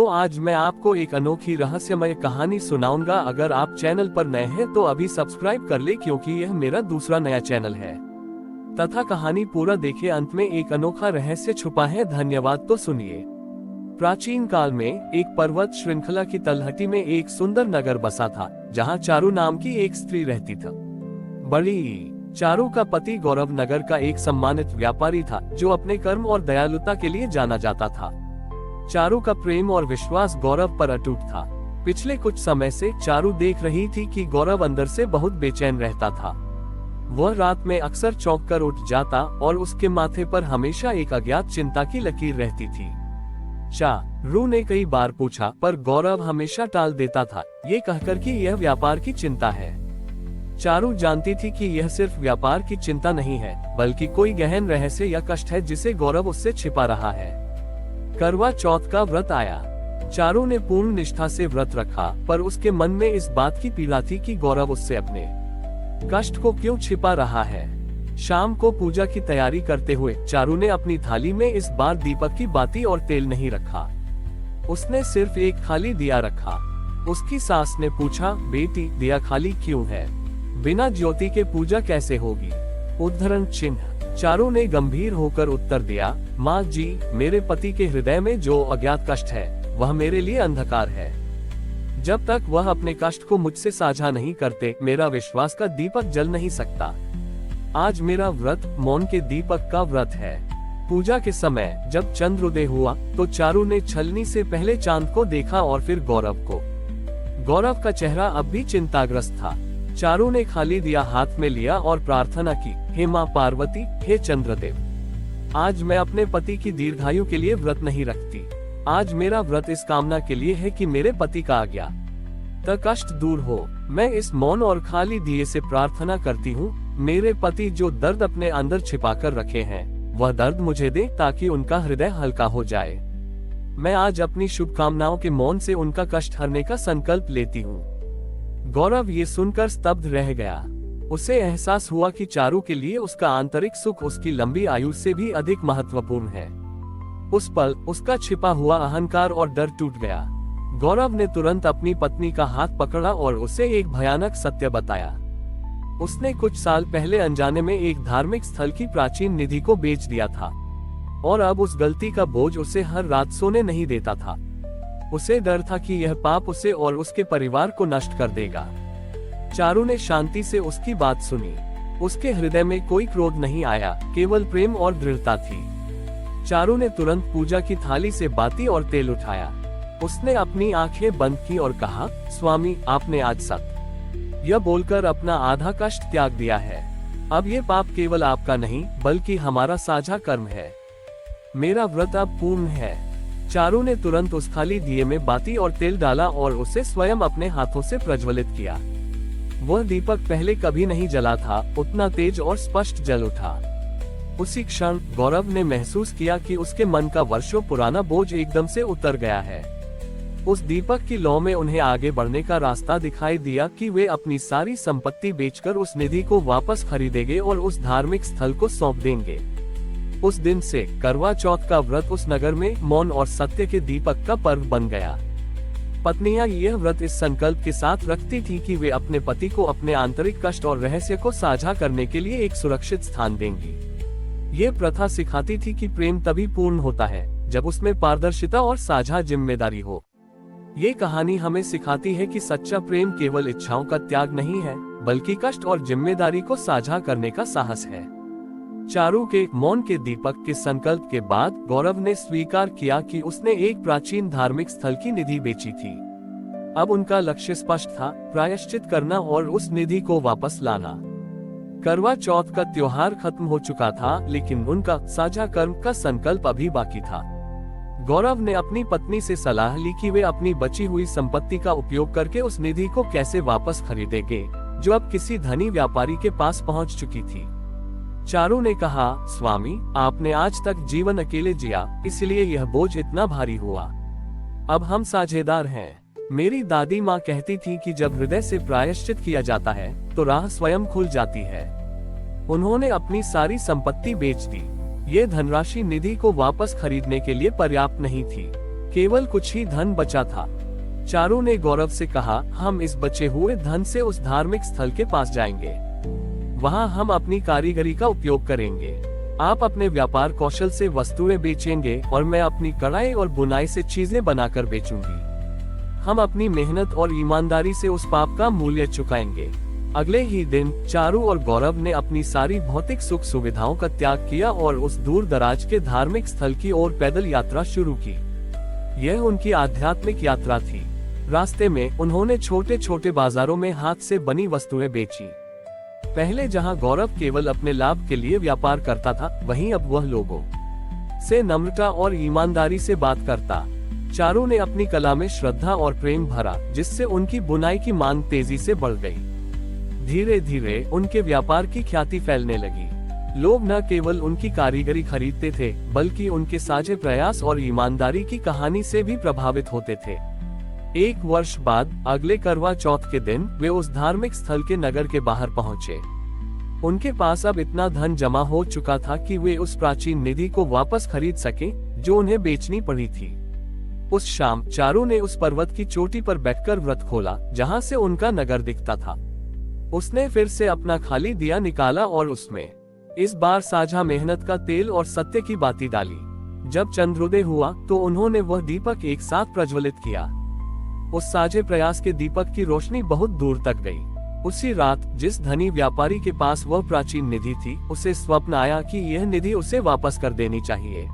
तो आज मैं आपको एक अनोखी रहस्यमय कहानी सुनाऊंगा। अगर आप चैनल पर नए हैं तो अभी सब्सक्राइब कर ले, क्योंकि यह मेरा दूसरा नया चैनल है। तथा कहानी पूरा देखे, अंत में एक अनोखा रहस्य छुपा है। धन्यवाद। तो सुनिए। प्राचीन काल में एक पर्वत श्रृंखला की तलहटी में एक सुंदर नगर बसा था, जहाँ चारू नाम की एक स्त्री रहती थी। बड़ी चारू का पति गौरव नगर का एक सम्मानित व्यापारी था, जो अपने कर्म और दयालुता के लिए जाना जाता था। चारू का प्रेम और विश्वास गौरव पर अटूट था। पिछले कुछ समय से चारू देख रही थी कि गौरव अंदर से बहुत बेचैन रहता था। वह रात में अक्सर चौंक कर उठ जाता और उसके माथे पर हमेशा एक अज्ञात चिंता की लकीर रहती थी। चारू ने कई बार पूछा, पर गौरव हमेशा टाल देता था, ये कहकर कि यह व्यापार की चिंता है। चारू जानती थी कि यह सिर्फ व्यापार की चिंता नहीं है, बल्कि कोई गहन रहस्य या कष्ट है जिसे गौरव उससे छिपा रहा है। करवा चौथ का व्रत आया। चारू ने पूर्ण निष्ठा से व्रत रखा, पर उसके मन में इस बात की पीड़ा थी कि गौरव उससे अपने कष्ट को क्यों छिपा रहा है। शाम को पूजा की तैयारी करते हुए चारू ने अपनी थाली में इस बार दीपक की बाती और तेल नहीं रखा। उसने सिर्फ एक खाली दिया रखा। उसकी सास ने पूछा, बेटी, दिया खाली क्यों है? बिना ज्योति के पूजा कैसे होगी? उद्धरण चिन्ह। चारू ने गंभीर होकर उत्तर दिया, माँ जी, मेरे पति के हृदय में जो अज्ञात कष्ट है, वह मेरे लिए अंधकार है। जब तक वह अपने कष्ट को मुझसे साझा नहीं करते, मेरा विश्वास का दीपक जल नहीं सकता। आज मेरा व्रत मौन के दीपक का व्रत है। पूजा के समय जब चंद्रोदय हुआ तो चारू ने छलनी से पहले चांद को देखा और फिर गौरव को। गौरव का चेहरा अब भी चिंताग्रस्त था। चारू ने खाली दिया हाथ में लिया और प्रार्थना की, हे माँ पार्वती, हे चंद्रदेव, आज मैं अपने पति की दीर्घायु के लिए व्रत नहीं रखती। आज मेरा व्रत इस कामना के लिए है कि मेरे पति का अज्ञात कष्ट दूर हो। मैं इस मौन और खाली दिए से प्रार्थना करती हूँ, मेरे पति जो दर्द अपने अंदर छिपा कर रखे हैं, वह दर्द मुझे दे, ताकि उनका हृदय हल्का हो जाए। मैं आज अपनी शुभकामनाओं के मौन से उनका कष्ट हरने का संकल्प लेती हूँ। गौरव ये सुनकर स्तब्ध रह गया। उसे एहसास हुआ कि चारू के लिए उसका आंतरिक सुख उसकी लंबी आयु से भी अधिक महत्वपूर्ण है। उस पल उसका छिपा हुआ अहंकार और डर टूट गया। गौरव ने तुरंत अपनी पत्नी का हाथ पकड़ा और उसे एक भयानक सत्य बताया। उसने कुछ साल पहले अनजाने में एक धार्मिक स्थल की प्राचीन निधि को बेच दिया था, और अब उस गलती का बोझ उसे हर रात सोने नहीं देता था। उसे डर था कि यह पाप उसे और उसके परिवार को नष्ट कर देगा। चारू ने शांति से उसकी बात सुनी। उसके हृदय में कोई क्रोध नहीं आया, केवल प्रेम और दृढ़ता थी। चारू ने तुरंत पूजा की थाली से बाती और तेल उठाया। उसने अपनी आंखें बंद की और कहा, स्वामी, आपने आज सत्य यह बोलकर अपना आधा कष्ट त्याग दिया है। अब ये पाप केवल आपका नहीं, बल्कि हमारा साझा कर्म है। मेरा व्रत अब पूर्ण है। चारू ने तुरंत उस खाली दिए में बाती और तेल डाला और उसे स्वयं अपने हाथों से प्रज्वलित किया। वह दीपक पहले कभी नहीं जला था, उतना तेज और स्पष्ट जल उठा। उसी क्षण गौरव ने महसूस किया कि उसके मन का वर्षों पुराना बोझ एकदम से उतर गया है। उस दीपक की लौ में उन्हें आगे बढ़ने का रास्ता दिखाई दिया कि वे अपनी सारी संपत्ति बेचकर उस निधि को वापस खरीदेंगे और उस धार्मिक स्थल को सौंप देंगे। उस दिन से करवा चौथ का व्रत उस नगर में मौन और सत्य के दीपक का पर्व बन गया। पत्नियां यह व्रत इस संकल्प के साथ रखती थी कि वे अपने पति को अपने आंतरिक कष्ट और रहस्य को साझा करने के लिए एक सुरक्षित स्थान देंगी। ये प्रथा सिखाती थी कि प्रेम तभी पूर्ण होता है जब उसमें पारदर्शिता और साझा जिम्मेदारी हो। ये कहानी हमें सिखाती है कि सच्चा प्रेम केवल इच्छाओं का त्याग नहीं है, बल्कि कष्ट और जिम्मेदारी को साझा करने का साहस है। चारू के मौन के दीपक के संकल्प के बाद गौरव ने स्वीकार किया कि उसने एक प्राचीन धार्मिक स्थल की निधि बेची थी। अब उनका लक्ष्य स्पष्ट था, प्रायश्चित करना और उस निधि को वापस लाना। करवा चौथ का त्योहार खत्म हो चुका था, लेकिन उनका साझा कर्म का संकल्प अभी बाकी था। गौरव ने अपनी पत्नी से सलाह ली कि वे अपनी बची हुई संपत्ति का उपयोग करके उस निधि को कैसे वापस खरीदेंगे, जो अब किसी धनी व्यापारी के पास पहुंच चुकी थी। चारू ने कहा, स्वामी, आपने आज तक जीवन अकेले जिया, इसलिए यह बोझ इतना भारी हुआ। अब हम साझेदार हैं। मेरी दादी माँ कहती थी कि जब हृदय से प्रायश्चित किया जाता है तो राह स्वयं खुल जाती है। उन्होंने अपनी सारी संपत्ति बेच दी। ये धनराशि निधि को वापस खरीदने के लिए पर्याप्त नहीं थी, केवल कुछ ही धन बचा था। चारू ने गौरव से कहा, हम इस बचे हुए धन से उस धार्मिक स्थल के पास जाएंगे। वहां हम अपनी कारीगरी का उपयोग करेंगे। आप अपने व्यापार कौशल से वस्तुएं बेचेंगे और मैं अपनी कढ़ाई और बुनाई से चीजें बनाकर बेचूंगी। हम अपनी मेहनत और ईमानदारी से उस पाप का मूल्य चुकाएंगे। अगले ही दिन चारू और गौरव ने अपनी सारी भौतिक सुख सुविधाओं का त्याग किया और उस दूर दराज के धार्मिक स्थल की ओर पैदल यात्रा शुरू की। यह उनकी आध्यात्मिक यात्रा थी। रास्ते में उन्होंने छोटे छोटे बाजारों में हाथ से बनी वस्तुएं बेची। पहले जहां गौरव केवल अपने लाभ के लिए व्यापार करता था, वहीं अब वह लोगों से नम्रता और ईमानदारी से बात करता। चारू ने अपनी कला में श्रद्धा और प्रेम भरा, जिससे उनकी बुनाई की मांग तेजी से बढ़ गई। धीरे धीरे उनके व्यापार की ख्याति फैलने लगी। लोग न केवल उनकी कारीगरी खरीदते थे, बल्कि उनके साझे प्रयास और ईमानदारी की कहानी से भी प्रभावित होते थे। 1 वर्ष बाद अगले करवा चौथ के दिन वे उस धार्मिक स्थल के नगर के बाहर पहुंचे। उनके पास अब इतना धन जमा हो चुका था कि वे उस प्राचीन निधि को वापस खरीद सके जो उन्हें बेचनी पड़ी थी। उस शाम चारू ने उस पर्वत की चोटी पर बैठकर व्रत खोला, जहां से उनका नगर दिखता था। उसने फिर से अपना खाली दिया निकाला और उसमें इस बार साझा मेहनत का तेल और सत्य की बाती डाली। जब चंद्रोदय हुआ तो उन्होंने वह दीपक एक साथ प्रज्वलित किया। उस साझे प्रयास के दीपक की रोशनी बहुत दूर तक गई। उसी रात जिस धनी व्यापारी के पास वह प्राचीन निधि थी, उसे स्वप्न आया कि यह निधि उसे वापस कर देनी चाहिए।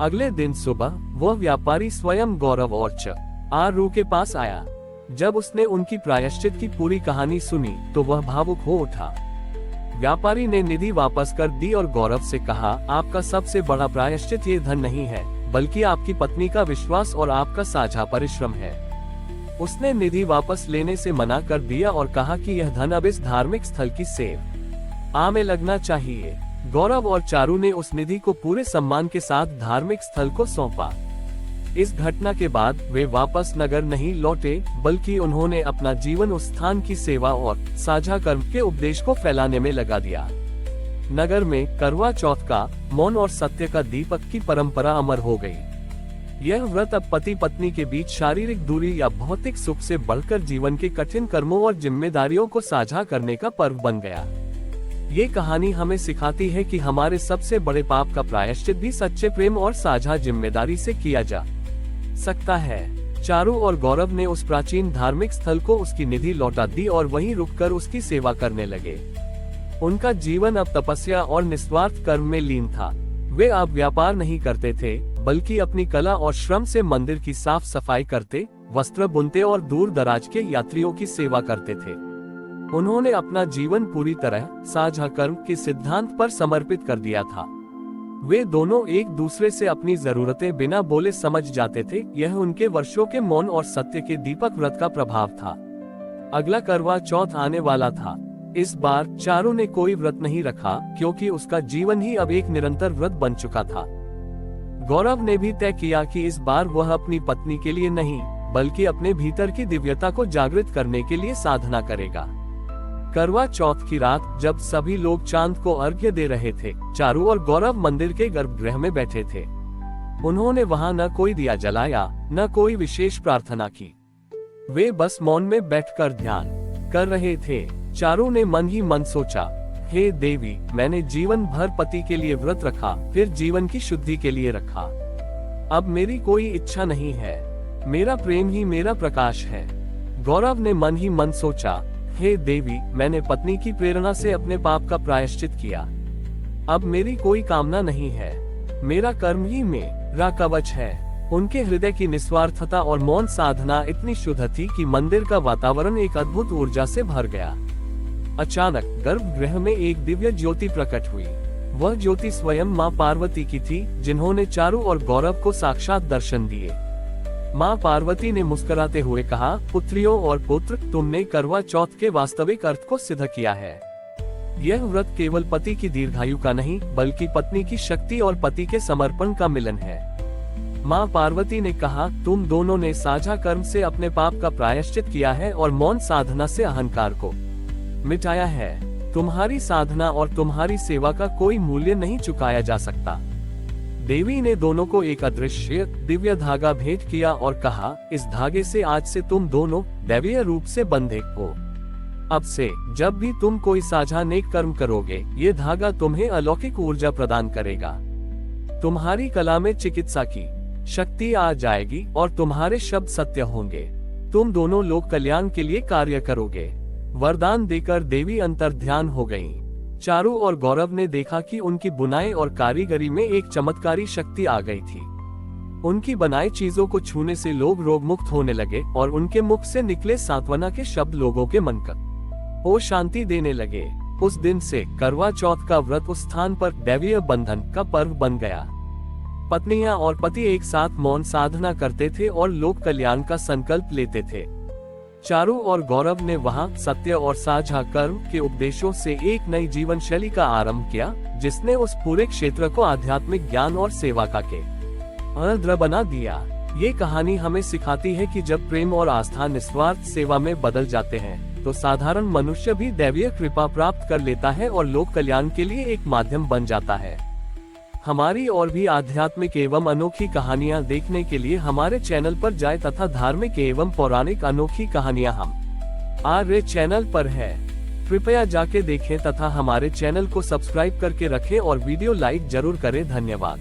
अगले दिन सुबह वह व्यापारी स्वयं गौरव और चारू के पास आया। जब उसने उनकी प्रायश्चित की पूरी कहानी सुनी तो वह भावुक हो उठा। व्यापारी ने निधि वापस कर दी और गौरव से कहा, आपका सबसे बड़ा प्रायश्चित ये धन नहीं है, बल्कि आपकी पत्नी का विश्वास और आपका साझा परिश्रम है। उसने निधि वापस लेने से मना कर दिया और कहा कि यह धन अब इस धार्मिक स्थल की सेवा में लगना चाहिए। गौरव और चारू ने उस निधि को पूरे सम्मान के साथ धार्मिक स्थल को सौंपा। इस घटना के बाद वे वापस नगर नहीं लौटे, बल्कि उन्होंने अपना जीवन उस स्थान की सेवा और साझा कर्म के उपदेश को फैलाने में लगा दिया। नगर में करवा चौथ का मौन और सत्य का दीपक की परंपरा अमर हो गई। यह व्रत अब पति पत्नी के बीच शारीरिक दूरी या भौतिक सुख से बढ़कर जीवन के कठिन कर्मों और जिम्मेदारियों को साझा करने का पर्व बन गया। ये कहानी हमें सिखाती है कि हमारे सबसे बड़े पाप का प्रायश्चित भी सच्चे प्रेम और साझा जिम्मेदारी से किया जा सकता है। चारू और गौरव ने उस प्राचीन धार्मिक स्थल को उसकी निधि लौटा दी और वहीं रुककर उसकी सेवा करने लगे। उनका जीवन अब तपस्या और निस्वार्थ कर्म में लीन था। वे अब व्यापार नहीं करते थे, बल्कि अपनी कला और श्रम से मंदिर की साफ सफाई करते, वस्त्र बुनते और दूर दराज के यात्रियों की सेवा करते थे। उन्होंने अपना जीवन पूरी तरह साझा कर्म के सिद्धांत पर समर्पित कर दिया था। वे दोनों एक दूसरे से अपनी जरूरतें बिना बोले समझ जाते थे। यह उनके वर्षों के मौन और सत्य के दीपक व्रत का प्रभाव था। अगला करवा चौथ आने वाला था। इस बार चारू ने कोई व्रत नहीं रखा, क्योंकि उसका जीवन ही अब एक निरंतर व्रत बन चुका था। गौरव ने भी तय किया कि इस बार वह अपनी पत्नी के लिए नहीं, बल्कि अपने भीतर की दिव्यता को जागृत करने के लिए साधना करेगा। करवा चौथ की रात जब सभी लोग चांद को अर्घ्य दे रहे थे, चारू और गौरव मंदिर के गर्भगृह में बैठे थे। उन्होंने वहां न कोई दिया जलाया, न कोई विशेष प्रार्थना की। वे बस मौन में बैठकर ध्यान कर रहे थे। चारू ने मन ही मन सोचा, हे देवी, मैंने जीवन भर पति के लिए व्रत रखा, फिर जीवन की शुद्धि के लिए रखा। अब मेरी कोई इच्छा नहीं है, मेरा प्रेम ही मेरा प्रकाश है। गौरव ने मन ही मन सोचा, हे देवी, मैंने पत्नी की प्रेरणा से अपने पाप का प्रायश्चित किया। अब मेरी कोई कामना नहीं है, मेरा कर्म ही मेरा कवच है। उनके हृदय की निस्वार्थता और मौन साधना इतनी शुद्ध थी कि मंदिर का वातावरण एक अद्भुत ऊर्जा से भर गया। अचानक गर्भगृह में एक दिव्य ज्योति प्रकट हुई। वह ज्योति स्वयं मां पार्वती की थी, जिन्होंने चारू और गौरव को साक्षात दर्शन दिए। मां पार्वती ने मुस्कुराते हुए कहा, पुत्रियों और पुत्र, तुमने करवा चौथ के वास्तविक अर्थ को सिद्ध किया है। यह व्रत केवल पति की दीर्घायु का नहीं, बल्कि पत्नी की शक्ति और पति के समर्पण का मिलन है। मां पार्वती ने कहा, तुम दोनों ने साझा कर्म से अपने पाप का प्रायश्चित किया है और मौन साधना से अहंकार को मिटाया है। तुम्हारी साधना और तुम्हारी सेवा का कोई मूल्य नहीं चुकाया जा सकता। देवी ने दोनों को एक अदृश्य दिव्य धागा भेंट किया और कहा, इस धागे से आज से तुम दोनों दैवीय रूप से बंधे हो। अब से जब भी तुम कोई साझा नेक कर्म करोगे, ये धागा तुम्हें अलौकिक ऊर्जा प्रदान करेगा। तुम्हारी कला में चिकित्सा की शक्ति आ जाएगी और तुम्हारे शब्द सत्य होंगे। तुम दोनों लोक कल्याण के लिए कार्य करोगे। वरदान देकर देवी अंतर्ध्यान हो गईं। चारू और गौरव ने देखा कि उनकी बुनाई और कारीगरी में एक चमत्कारी शक्ति आ गई थी। उनकी बनाई चीजों को छूने से लोग रोग मुक्त होने लगे और उनके मुख से निकले सांत्वना के शब्द लोगों के मन को शांति देने लगे। उस दिन से करवा चौथ का व्रत उस स्थान पर दैवीय बंधन का पर्व बन गया। पत्नियां और पति एक साथ मौन साधना करते थे और लोक कल्याण का संकल्प लेते थे। चारू और गौरव ने वहां सत्य और साझा कर्म के उपदेशों से एक नई जीवन शैली का आरंभ किया, जिसने उस पूरे क्षेत्र को आध्यात्मिक ज्ञान और सेवा का केंद्र बना दिया। ये कहानी हमें सिखाती है कि जब प्रेम और आस्था निस्वार्थ सेवा में बदल जाते हैं, तो साधारण मनुष्य भी दैवीय कृपा प्राप्त कर लेता है और लोक कल्याण के लिए एक माध्यम बन जाता है। हमारी और भी आध्यात्मिक एवं अनोखी कहानियां देखने के लिए हमारे चैनल पर जाएं तथा धार्मिक एवं पौराणिक अनोखी कहानियां हम आर्य चैनल पर है। कृपया जाके देखें तथा हमारे चैनल को सब्सक्राइब करके रखें और वीडियो लाइक जरूर करें। धन्यवाद।